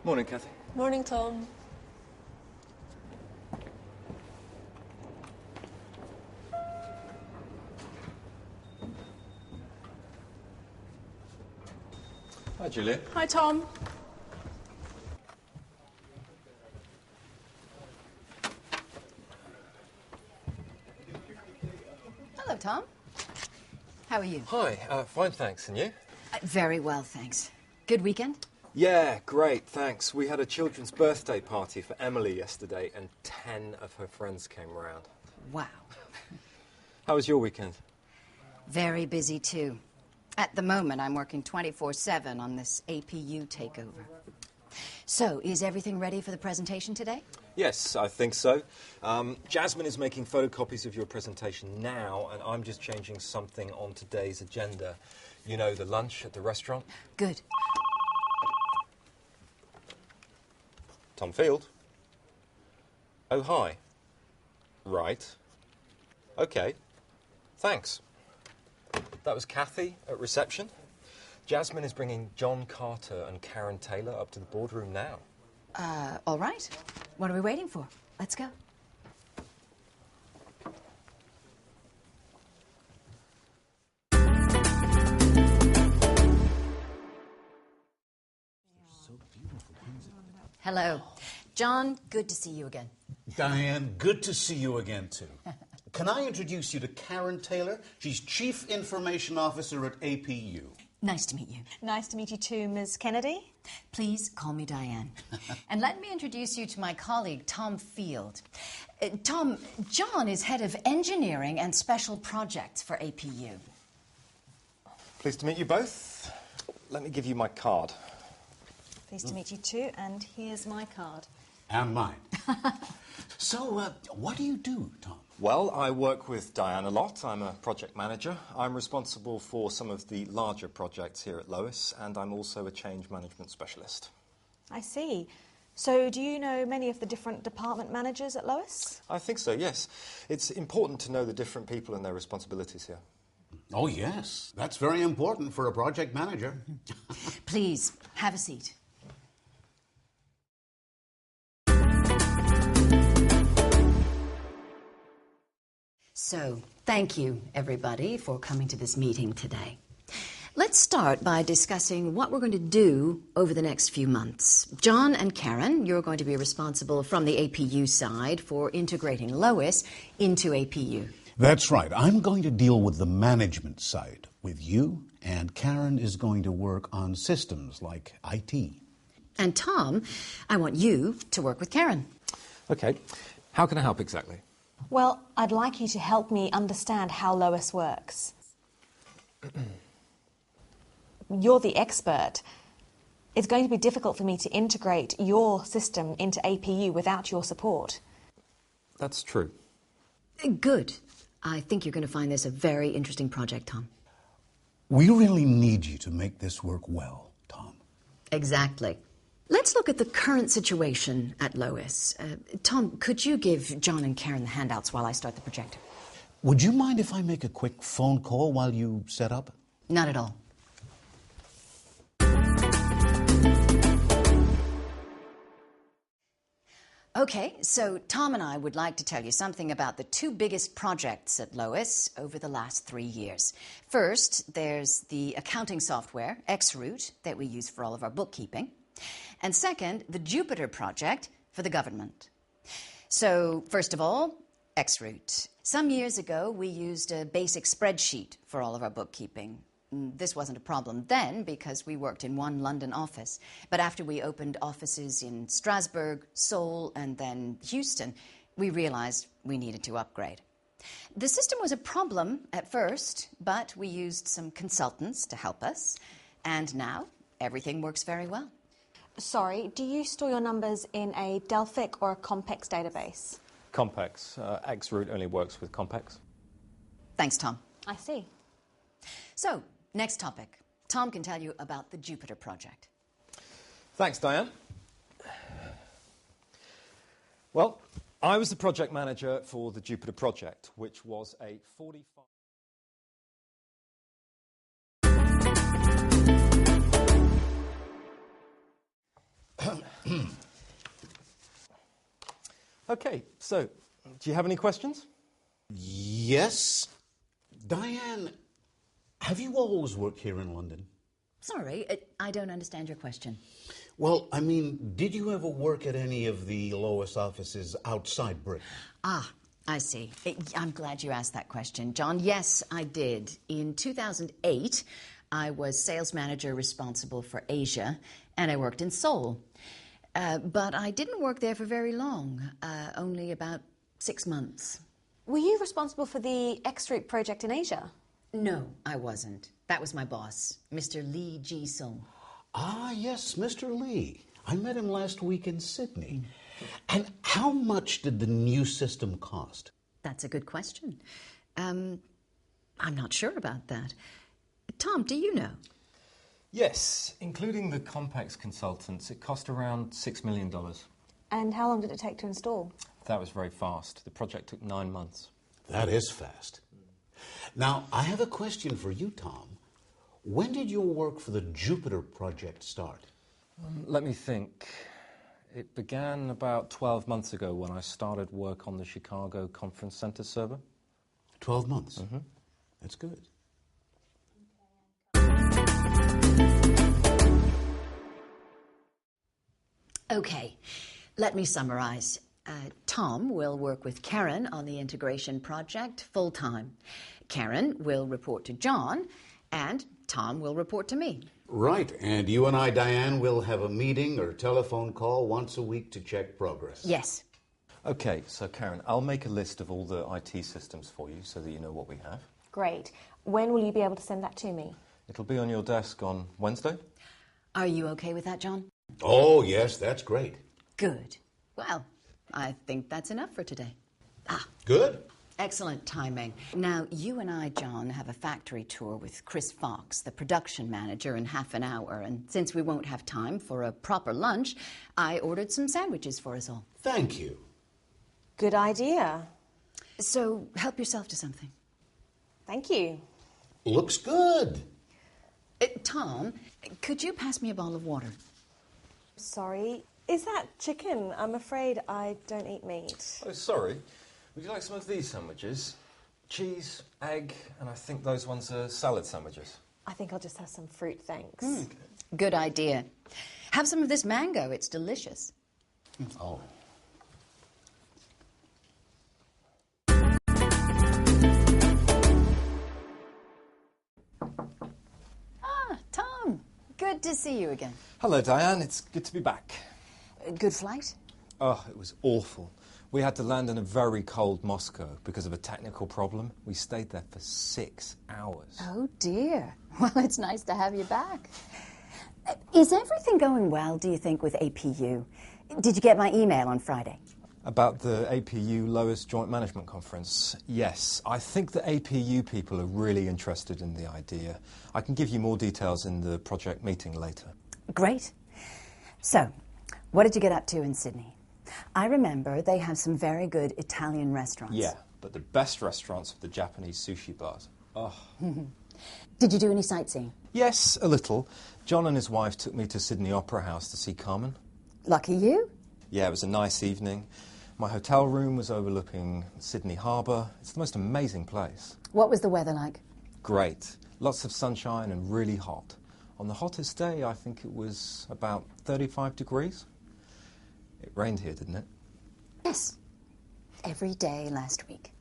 Morning, Kathy. Morning, Tom. Hi, Julia. Hi, Tom. Hello, Tom. How are you? Hi, fine, thanks. And you? Very well, thanks. Good weekend? Yeah, great, thanks. We had a children's birthday party for Emily yesterday, and 10 of her friends came around. Wow. How was your weekend? Very busy, too. At the moment, I'm working 24/7 on this APU takeover. So, is everything ready for the presentation today? Yes, I think so. Jasmine is making photocopies of your presentation now, and I'm just changing something on today's agenda. You know, the lunch at the restaurant? Good. Tom Field? Oh, hi. Right. Okay. Thanks. That was Kathy at reception. Jasmine is bringing John Carter and Karen Taylor up to the boardroom now. All right. What are we waiting for? Let's go. Hello. John, good to see you again. Diane, good to see you again, too. Can I introduce you to Karen Taylor? She's Chief Information Officer at APU. Nice to meet you. Nice to meet you too, Ms. Kennedy. Please call me Diane. And let me introduce you to my colleague, Tom Field. Tom, John is head of engineering and special projects for APU. Pleased to meet you both. Let me give you my card. Pleased to meet you too, and here's my card. And mine. So, what do you do, Tom? Well, I work with Diane a lot. I'm a project manager. I'm responsible for some of the larger projects here at Lois, and I'm also a change management specialist. I see. So do you know many of the different department managers at Lois? I think so, yes. It's important to know the different people and their responsibilities here. Oh, yes. That's very important for a project manager. Please, have a seat. So, thank you, everybody, for coming to this meeting today. Let's start by discussing what we're going to do over the next few months. John and Karen, you're going to be responsible from the APU side for integrating Lois into APU. That's right. I'm going to deal with the management side with you, and Karen is going to work on systems like IT. And Tom, I want you to work with Karen. Okay. How can I help exactly? Well, I'd like you to help me understand how Lois works. You're the expert. It's going to be difficult for me to integrate your system into APU without your support. That's true. Good. I think you're going to find this a very interesting project, Tom. We really need you to make this work well, Tom. Exactly. Let's look at the current situation at Lois. Tom, could you give John and Karen the handouts while I start the projector? Would you mind if I make a quick phone call while you set up? Not at all. Okay, so Tom and I would like to tell you something about the two biggest projects at Lois over the last 3 years. First, there's the accounting software, Xroot, that we use for all of our bookkeeping. And second, the Jupiter project for the government. So, first of all, Xroot. Some years ago, we used a basic spreadsheet for all of our bookkeeping. This wasn't a problem then because we worked in one London office. But after we opened offices in Strasbourg, Seoul, and then Houston, we realized we needed to upgrade. The system was a problem at first, but we used some consultants to help us. And now, everything works very well. Sorry, do you store your numbers in a Delphic or a Compex database? Compex. Xroot only works with Compex. Thanks, Tom. I see. So, next topic. Tom can tell you about the Jupiter project. Thanks, Diane. Well, I was the project manager for the Jupiter project, which was a 45... Okay, so, do you have any questions? Yes. Diane, have you always worked here in London? Sorry, I don't understand your question. Well, I mean, did you ever work at any of the Lois offices outside Britain? Ah, I see. I'm glad you asked that question, John. Yes, I did. In 2008, I was sales manager responsible for Asia, and I worked in Seoul. But I didn't work there for very long, only about 6 months. Were you responsible for the X-Route project in Asia? No, I wasn't. That was my boss, Mr. Lee Ji-sung. Ah, yes, Mr. Lee. I met him last week in Sydney. And how much did the new system cost? That's a good question. I'm not sure about that. Tom, do you know? Yes, including the Compex consultants, it cost around $6 million. And how long did it take to install? That was very fast. The project took 9 months. That is fast. Now, I have a question for you, Tom. When did your work for the Jupiter project start? Let me think. It began about 12 months ago when I started work on the Chicago Conference Center server. 12 months? Mm-hmm. That's good. Okay, let me summarize. Tom will work with Karen on the integration project full-time. Karen will report to John, and Tom will report to me. Right, and you and I, Diane, will have a meeting or telephone call once a week to check progress. Yes. Okay, so Karen, I'll make a list of all the IT systems for you so that you know what we have. Great. When will you be able to send that to me? It'll be on your desk on Wednesday. Are you okay with that, John? Oh, yes, that's great. Good. Well, I think that's enough for today. Good. Excellent timing. Now, you and I, John, have a factory tour with Chris Fox, the production manager, in half an hour. And since we won't have time for a proper lunch, I ordered some sandwiches for us all. Thank you. Good idea. So, help yourself to something. Thank you. Looks good. Tom, could you pass me a bottle of water? Sorry. Is that chicken? I'm afraid I don't eat meat. Oh, sorry. Would you like some of these sandwiches? Cheese, egg, and I think those ones are salad sandwiches. I think I'll just have some fruit, thanks. Good idea. Have some of this mango. It's delicious. Oh. Tom, good to see you again. Hello, Diane. It's good to be back. Good flight? Oh, it was awful. We had to land in a very cold Moscow because of a technical problem. We stayed there for 6 hours. Oh, dear. Well, it's nice to have you back. Is everything going well, do you think, with APU? Did you get my email on Friday? About the APU Lois Joint Management Conference? Yes. I think the APU people are really interested in the idea. I can give you more details in the project meeting later. Great. So, what did you get up to in Sydney? I remember they have some very good Italian restaurants. Yeah, but the best restaurants are the Japanese sushi bars. Oh. Did you do any sightseeing? Yes, a little. John and his wife took me to Sydney Opera House to see Carmen. Lucky you. Yeah, it was a nice evening. My hotel room was overlooking Sydney Harbour. It's the most amazing place. What was the weather like? Great. Lots of sunshine and really hot. On the hottest day, I think it was about 35 degrees. It rained here, didn't it? Yes. Every day last week.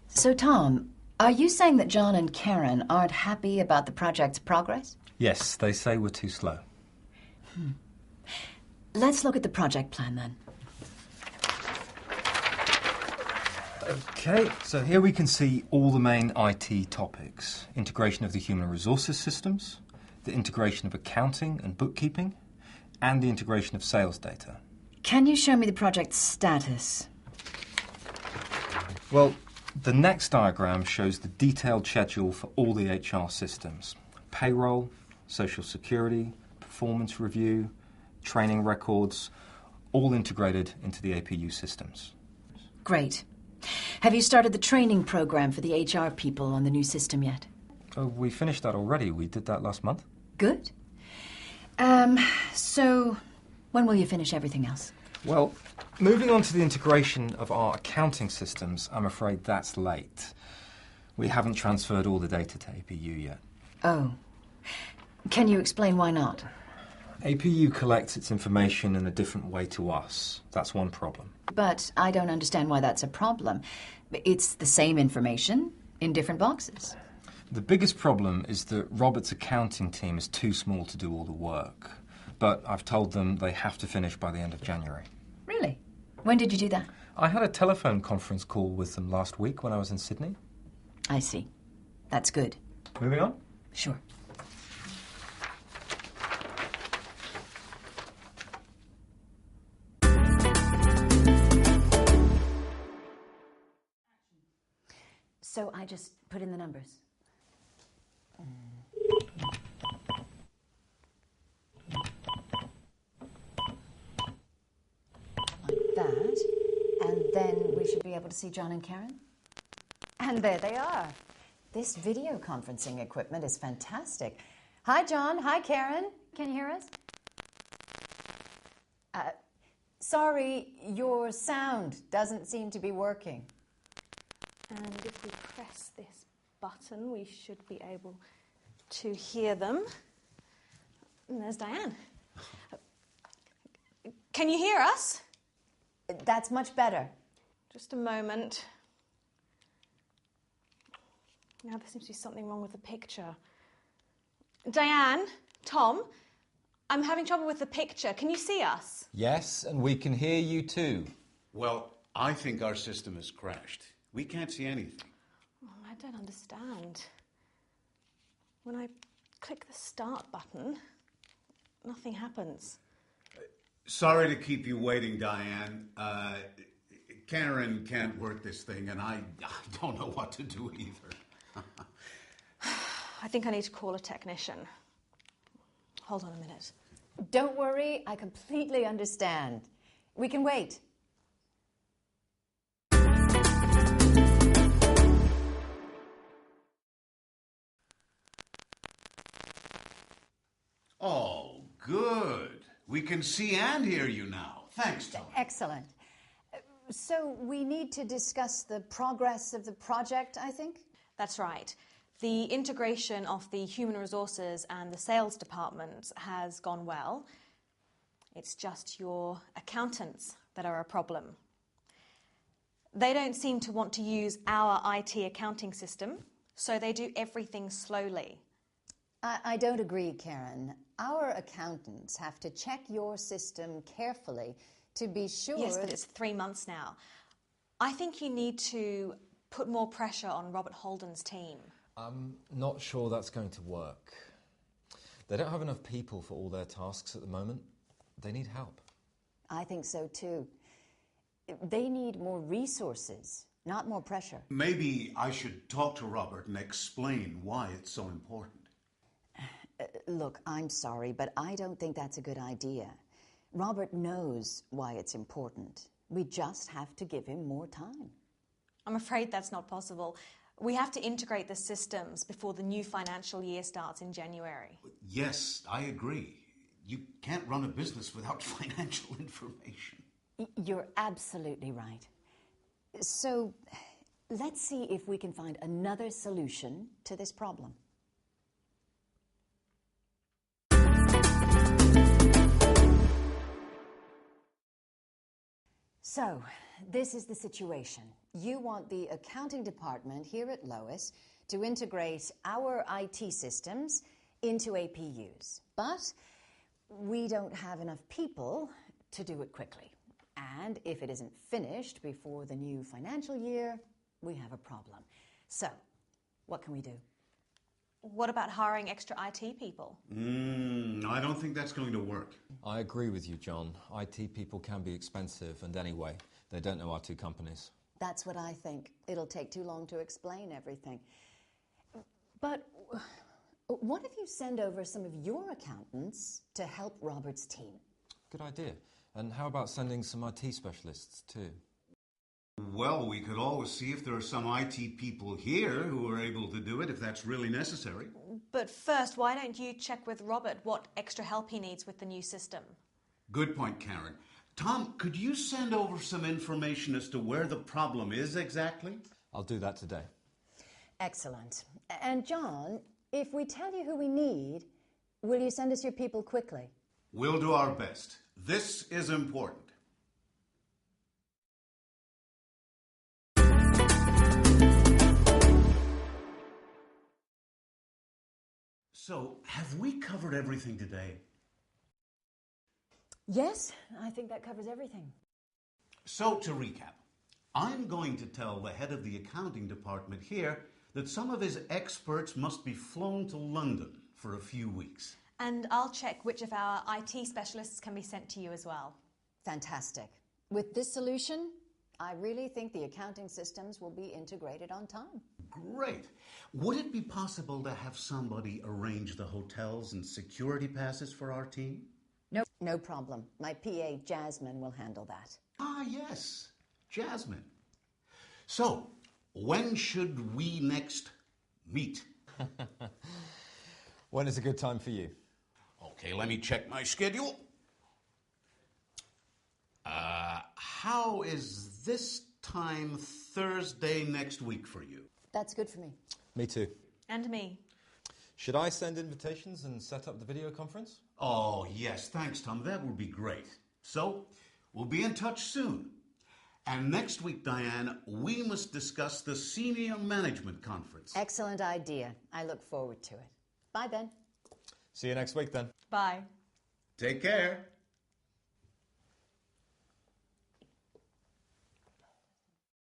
So, Tom, are you saying that John and Karen aren't happy about the project's progress? Yes, they say we're too slow. Let's look at the project plan then. Okay, so here we can see all the main IT topics. Integration of the human resources systems, the integration of accounting and bookkeeping, and the integration of sales data. Can you show me the project status? Well, the next diagram shows the detailed schedule for all the HR systems. Payroll, social security, performance review, training records, all integrated into the APU systems. Great. Have you started the training program for the HR people on the new system yet? Oh, we finished that already. We did that last month. Good. So when will you finish everything else? Well, moving on to the integration of our accounting systems, I'm afraid that's late. We haven't transferred all the data to APU yet. Oh. Can you explain why not? APU collects its information in a different way to us. That's one problem. But I don't understand why that's a problem. It's the same information in different boxes. The biggest problem is that Robert's accounting team is too small to do all the work. But I've told them they have to finish by the end of January. Really? When did you do that? I had a telephone conference call with them last week when I was in Sydney. I see. That's good. Moving on? Sure. So I just put in the numbers. Like that. And then we should be able to see John and Karen. And there they are. This video conferencing equipment is fantastic. Hi, John. Hi, Karen. Can you hear us? Sorry, your sound doesn't seem to be working. And if we press this button, we should be able to hear them. And there's Diane. Can you hear us? That's much better. Just a moment. Now there seems to be something wrong with the picture. Diane, Tom, I'm having trouble with the picture. Can you see us? Yes, and we can hear you too. Well, I think our system has crashed. We can't see anything. Oh, I don't understand. When I click the start button, nothing happens. Sorry to keep you waiting, Diane. Karen can't work this thing, and I don't know what to do either. I think I need to call a technician. Hold on a minute. Don't worry, I completely understand. We can wait. Oh, good. We can see and hear you now. Thanks, Tom. Excellent. So we need to discuss the progress of the project, I think? That's right. The integration of the human resources and the sales department has gone well. It's just your accountants that are a problem. They don't seem to want to use our IT accounting system, so they do everything slowly. I don't agree, Karen. Our accountants have to check your system carefully to be sure... Yes, but it's 3 months now. I think you need to put more pressure on Robert Holden's team. I'm not sure that's going to work. They don't have enough people for all their tasks at the moment. They need help. I think so too. They need more resources, not more pressure. Maybe I should talk to Robert and explain why it's so important. Look, I'm sorry, but I don't think that's a good idea. Robert knows why it's important. We just have to give him more time. I'm afraid that's not possible. We have to integrate the systems before the new financial year starts in January. Yes, I agree. You can't run a business without financial information. You're absolutely right. So let's see if we can find another solution to this problem. So, this is the situation. You want the accounting department here at Lois to integrate our IT systems into APU's. But we don't have enough people to do it quickly. And if it isn't finished before the new financial year, we have a problem. So, what can we do? What about hiring extra IT people? I don't think that's going to work. I agree with you, John. IT people can be expensive, and anyway, they don't know our two companies. That's what I think. It'll take too long to explain everything. But what if you send over some of your accountants to help Robert's team? Good idea. And how about sending some IT specialists too? Well, we could always see if there are some IT people here who are able to do it, if that's really necessary. But first, why don't you check with Robert what extra help he needs with the new system? Good point, Karen. Tom, could you send over some information as to where the problem is exactly? I'll do that today. Excellent. And John, if we tell you who we need, will you send us your people quickly? We'll do our best. This is important. So, have we covered everything today? Yes, I think that covers everything. So, to recap, I'm going to tell the head of the accounting department here that some of his experts must be flown to London for a few weeks. And I'll check which of our IT specialists can be sent to you as well. Fantastic. With this solution, I really think the accounting systems will be integrated on time. Great. Would it be possible to have somebody arrange the hotels and security passes for our team? No problem. My PA, Jasmine, will handle that. Ah, yes, Jasmine. So, when should we next meet? When is a good time for you? Okay, let me check my schedule. How is this time Thursday next week for you? That's good for me. Me too. And me. Should I send invitations and set up the video conference? Oh, yes, thanks, Tom. That would be great. So, we'll be in touch soon. And next week, Diane, we must discuss the Senior Management Conference. Excellent idea. I look forward to it. Bye, Ben. See you next week then. Bye. Take care.